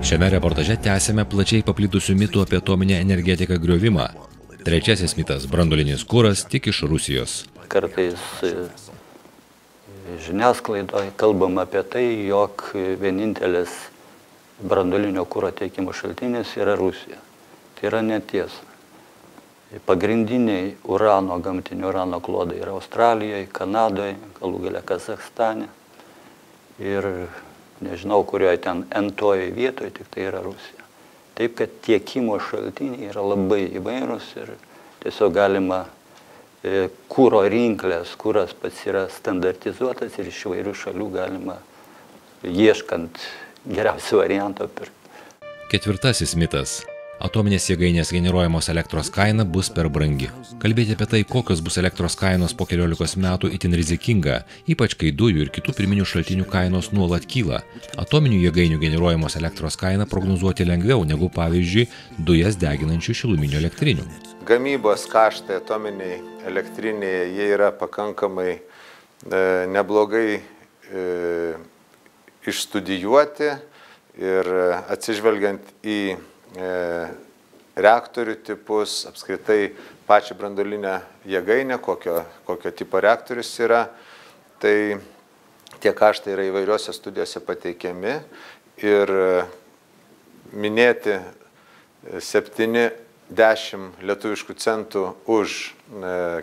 Šiame reportaže tęsime plačiai paplitusių mitų apie atominę energetiką griovimą. Trečiasis mitas – branduolinis kuras tik iš Rusijos. Kartais žiniasklaidoje kalbam apie tai, jog vienintelis branduolinio kuro teikimo šaltinis yra Rusija. Tai yra netiesa. Pagrindiniai gamtinio urano klodai yra Australijoje, Kanadoje, galų gale Kazachstane. Ir nežinau, kurioje ten entoje vietoje, tik tai yra Rusija. Taip, kad tiekimo šaltiniai yra labai įvairūs ir tiesiog galima kuro rinklės, kuras pats yra standartizuotas ir iš įvairių šalių galima ieškant geriausio varianto pirkti. Ketvirtasis mitas. Atominės jėgainės generuojamos elektros kaina bus per brangi. Kalbėti apie tai, kokios bus elektros kainos po 14 metų, itin rizikinga, ypač kai dujų ir kitų pirminių šaltinių kainos nuolat kyla. Atominių jėgainių generuojamos elektros kainą prognozuoti lengviau negu, pavyzdžiui, dujas deginančių šiluminių elektrinių. Gamybos kaštai atominiai elektrinėje, jie yra pakankamai neblogai išstudijuoti ir atsižvelgiant į reaktorių tipus, apskritai pačią branduolinę jėgainę, kokio tipo reaktorius yra, tai tie kaštai yra įvairiuose studijose pateikiami ir minėti 70 lietuviškų centų už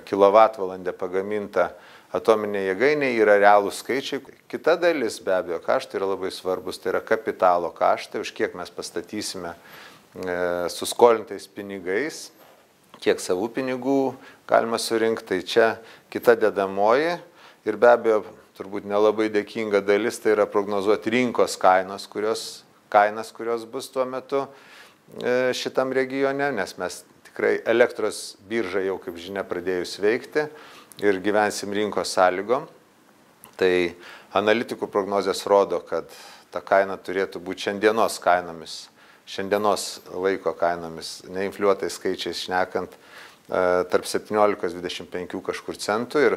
kilovatvalandę pagamintą atominė jėgainė yra realūs skaičiai. Kita dalis, be abejo, kaštai yra labai svarbus, tai yra kapitalo kaštai, už kiek mes pastatysime su skolintais pinigais, kiek savų pinigų galima surinkti, tai čia kita dedamoji ir be abejo, turbūt nelabai dėkinga dalis, tai yra prognozuoti rinkos kainas, kurios bus tuo metu šitam regione, nes mes tikrai elektros birža jau, kaip žinia, pradėjus veikti ir gyvensim rinkos sąlygom. Tai analitikų prognozės rodo, kad ta kaina turėtų būti šiandienos laiko kainomis, neinfliuotais skaičiais šnekant, tarp 17-25 kažkur centų ir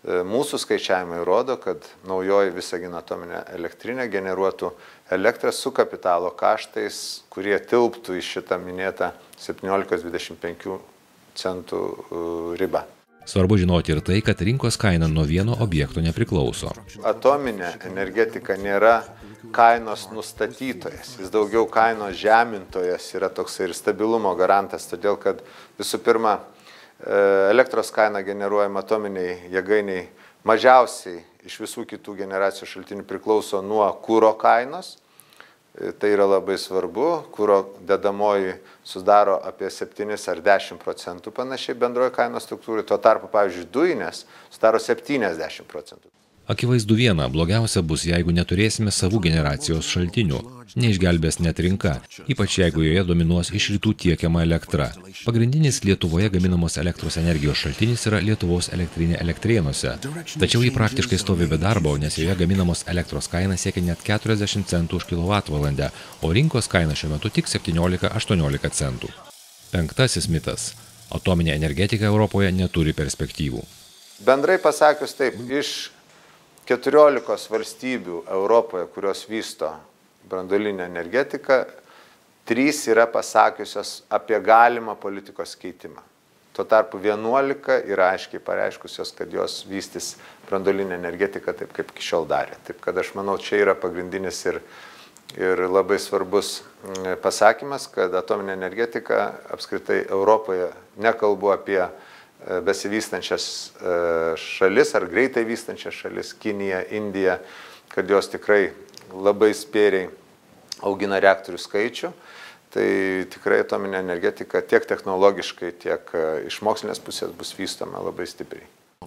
mūsų skaičiavimai rodo, kad naujoji Visagino atominė elektrinė generuotų elektrą su kapitalo kaštais, kurie tilptų į šitą minėtą 17-25 centų ribą. Svarbu žinoti ir tai, kad rinkos kaina nuo vieno objekto nepriklauso. Atominė energetika nėra kainos nustatytojas, jis daugiau kainos žemintojas yra toksai ir stabilumo garantas, todėl kad visų pirma elektros kaina generuojama atominiai jėgainiai mažiausiai iš visų kitų generacijų šaltinių priklauso nuo kuro kainos. Tai yra labai svarbu, kuro dedamoji sudaro apie 7 ar 10% panašiai bendroji kainos struktūrai, tuo tarpu, pavyzdžiui, dujinės sudaro 70%. Akivaizdu viena, blogiausia bus, jeigu neturėsime savų generacijos šaltinių. Neišgelbės net rinka, ypač jeigu joje dominuos iš rytų tiekiama elektra. Pagrindinis Lietuvoje gaminamos elektros energijos šaltinis yra Lietuvos elektrinė Elektrėnuose. Tačiau ji praktiškai stovi be darbo, nes joje gaminamos elektros kaina siekia net 40 centų už kilovatvalandę, o rinkos kaina šiuo metu tik 17-18 centų. Penktasis mitas. Atominė energetika Europoje neturi perspektyvų. Bendrai pasakius taip, iš 14 valstybių Europoje, kurios vysto branduolinę energetiką, 3 yra pasakiusios apie galimą politikos keitimą. Tuo tarpu 11 yra aiškiai pareiškusios, kad jos vystys branduolinę energetiką taip, kaip iki šiol darė. Taip, kad aš manau, čia yra pagrindinis ir labai svarbus pasakymas, kad atominė energetika apskritai Europoje, nekalbu apie besivystančias šalis ar greitai vystančias šalis, Kinija, Indija, kad jos tikrai labai spėriai augina reaktorių skaičių, tai tikrai atominė energetika tiek technologiškai, tiek iš mokslinės pusės bus vystoma labai stipriai.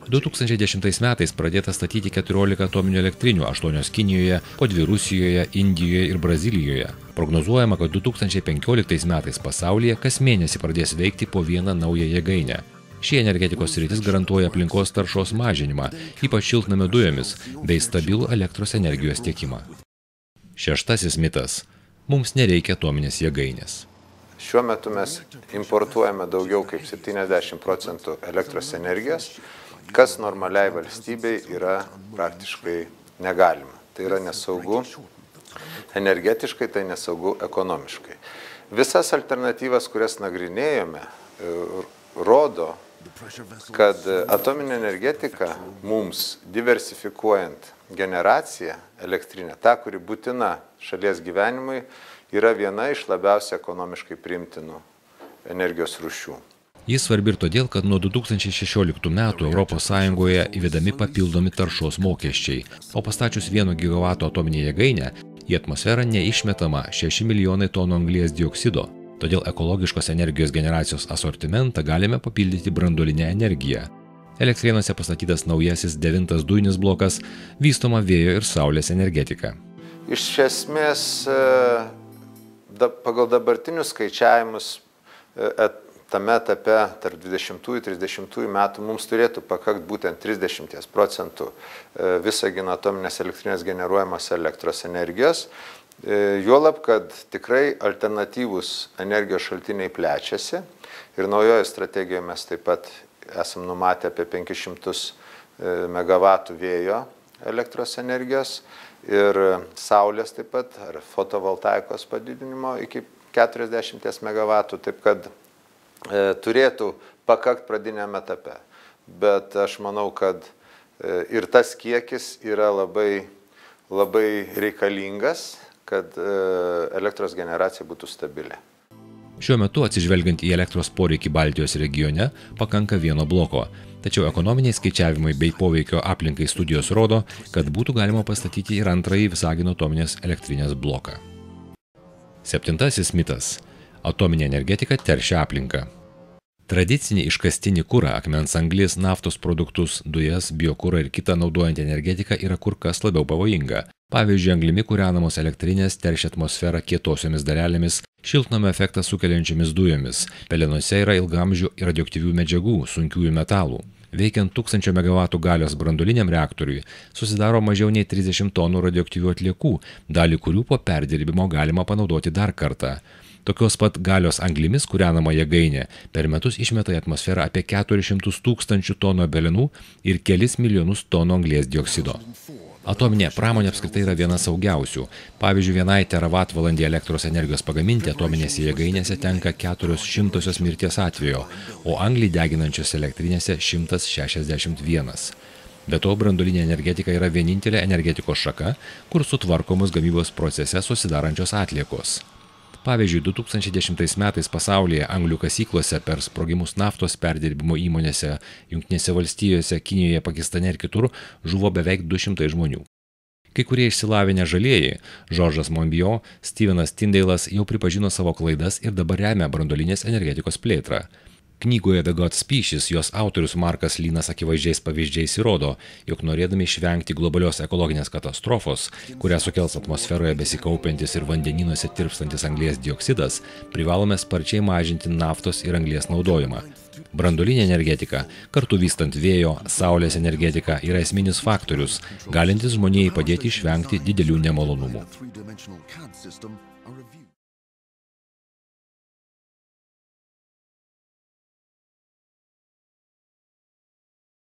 2010 metais pradėta statyti 14 atominių elektrinių, 8 Kinijoje, po 2 Rusijoje, Indijoje ir Brazilijoje. Prognozuojama, kad 2015 metais pasaulyje kas mėnesį pradės veikti po vieną naują jėgainę. Ši energetikos sritis garantuoja aplinkos taršos mažinimą, ypač šiltnamio dujomis, bei stabilų elektros energijos tiekimą. Šeštasis mitas. Mums nereikia atominės jėgainės. Šiuo metu mes importuojame daugiau kaip 70% elektros energijos, kas normaliai valstybei yra praktiškai negalima. Tai yra nesaugu energetiškai, tai nesaugu ekonomiškai. Visas alternatyvas, kurias nagrinėjome, rodo, kad atominė energetika mums diversifikuojant generaciją elektrinę, ta, kuri būtina šalies gyvenimui, yra viena iš labiausiai ekonomiškai priimtinų energijos rūšių. Jis svarbi ir todėl, kad nuo 2016 metų Europos Sąjungoje įvedami papildomi taršos mokesčiai, o pastačius 1 gigavato atominę jėgainę, į atmosferą neišmetama 6 milijonai tonų anglies dioksido. Todėl ekologiškos energijos generacijos asortimentą galime papildyti branduolinę energiją. Elektrėnuose pastatytas naujasis 9 dujinis blokas, vystoma vėjo ir saulės energetika. Iš esmės, pagal dabartinius skaičiavimus, tame etape tarp 20–30 metų mums turėtų pakakti būtent 30% Visagino atominės elektrinės generuojamos elektros energijos. Juolab, kad tikrai alternatyvūs energijos šaltiniai plečiasi ir naujoje strategijoje mes taip pat esam numatę apie 500 megavatų vėjo elektros energijos ir saulės taip pat, ar fotovoltaikos padidinimo iki 40 megavatų, taip kad turėtų pakakt pradiniame etape. Bet aš manau, kad ir tas kiekis yra labai reikalingas, kad elektros generacija būtų stabili. Šiuo metu, atsižvelgiant į elektros poreikį Baltijos regione, pakanka 1 bloko. Tačiau ekonominiai skaičiavimai bei poveikio aplinkai studijos rodo, kad būtų galima pastatyti ir antrąjį Visagino atominės elektrinės bloką. 7. mitas. Atominė energetika teršia aplinką. Tradicinį iškastinį kurą, akmens anglis, naftos produktus, dujas, biokurą ir kitą naudojant energetiką yra kur kas labiau pavojinga. Pavyzdžiui, anglimi kūrenamos elektrinės teršia atmosferą kietosiomis dalelėmis, šiltnamio efektą sukeliančiomis dujomis. Pelenuose yra ilgamžių radioaktyvių medžiagų, sunkiųjų metalų. Veikiant 1000 MW galios branduoliniam reaktoriui susidaro mažiau nei 30 tonų radioaktyvių atliekų, dalį kurių po perdirbimo galima panaudoti dar kartą. Tokios pat galios anglimis kūrenama jėgainė per metus išmeta į atmosferą apie 400 000 tonų pelenų ir kelis milijonus tonų anglies dioksido. Atominė pramonė apskritai yra viena saugiausių. Pavyzdžiui, 1 teravatvalandį elektros energijos pagaminti atominėse jėgainėse tenka 400 mirties atvejo, o anglį deginančiose elektrinėse 161. Be to, branduolinė energetika yra vienintelė energetikos šaka, kur sutvarkomos gamybos procese susidarančios atliekos. Pavyzdžiui, 2010 metais pasaulyje anglių kasyklose per sprogimus naftos perdirbimo įmonėse Jungtinėse valstijose, Kinijoje, Pakistane ir kitur žuvo beveik 200 žmonių. Kai kurie išsilavinę žalieji, Žoržas Monbiot, Stevenas Tyndailas jau pripažino savo klaidas ir dabar remia branduolinės energetikos plėtrą. Knygoje The God Species jos autorius Markas Lynas akivaizdžiais pavyzdžiais įrodo, jog norėdami išvengti globalios ekologinės katastrofos, kurią sukels atmosferoje besikaupiantis ir vandenynuose tirpstantis anglies dioksidas, privalome sparčiai mažinti naftos ir anglies naudojimą. Branduolinė energetika, kartu vystant vėjo, saulės energetiką, yra esminis faktorius, galintis žmonijai padėti išvengti didelių nemalonumų.